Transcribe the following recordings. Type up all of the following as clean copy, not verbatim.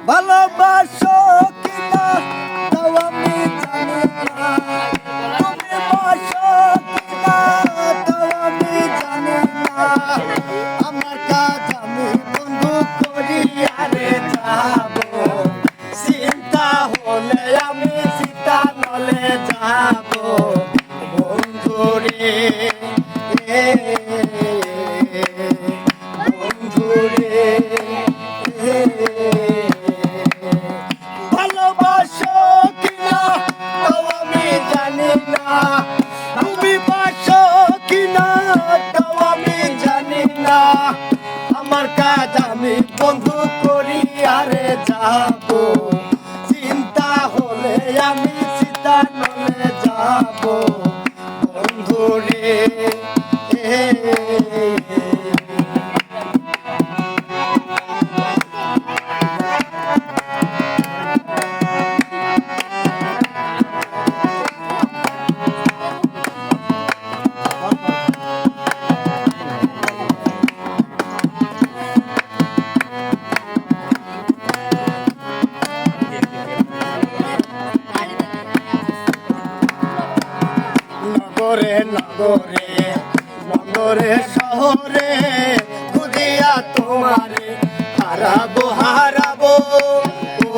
ভালোবাসো কিনা তাও আমি জানি না, তুমি বাসো কিনা তাও আমি জানি না। আমার কাজ আমি বন্ধু করি আরে যাবো, চিন্তা হলে আমি সীতা নলে যাবো বন্ধুরে, বন্ধুরে। ভালোবাসো কিনা তাও আমি জানি না, তুমি বাসো কিনা তাও আমি জানি না। আমার কাজ আমি বন্ধু করি আরে যাবো, চিন্তা হলে আমি সীতা নলে যাবো বন্ধুরে। নগরে নগরে নগরে শহরে খুঁজিয়া তোমারে হারাবো হারাবো,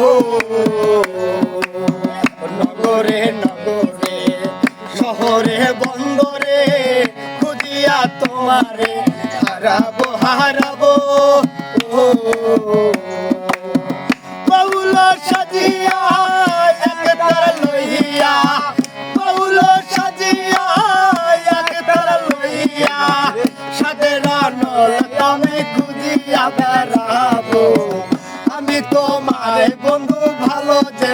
ও নগরে নগরে শহরে বন্দরে খুঁজিয়া তোমারে হারাবো হারাবো, ও বাউল সাজিয়া একতার লইয়া, বাউল সাজিয়া একতার লইয়া, সাদের নল আমি খুঁজিয়া বেড়াবো। আমি তোমায় বন্ধু ভালো যে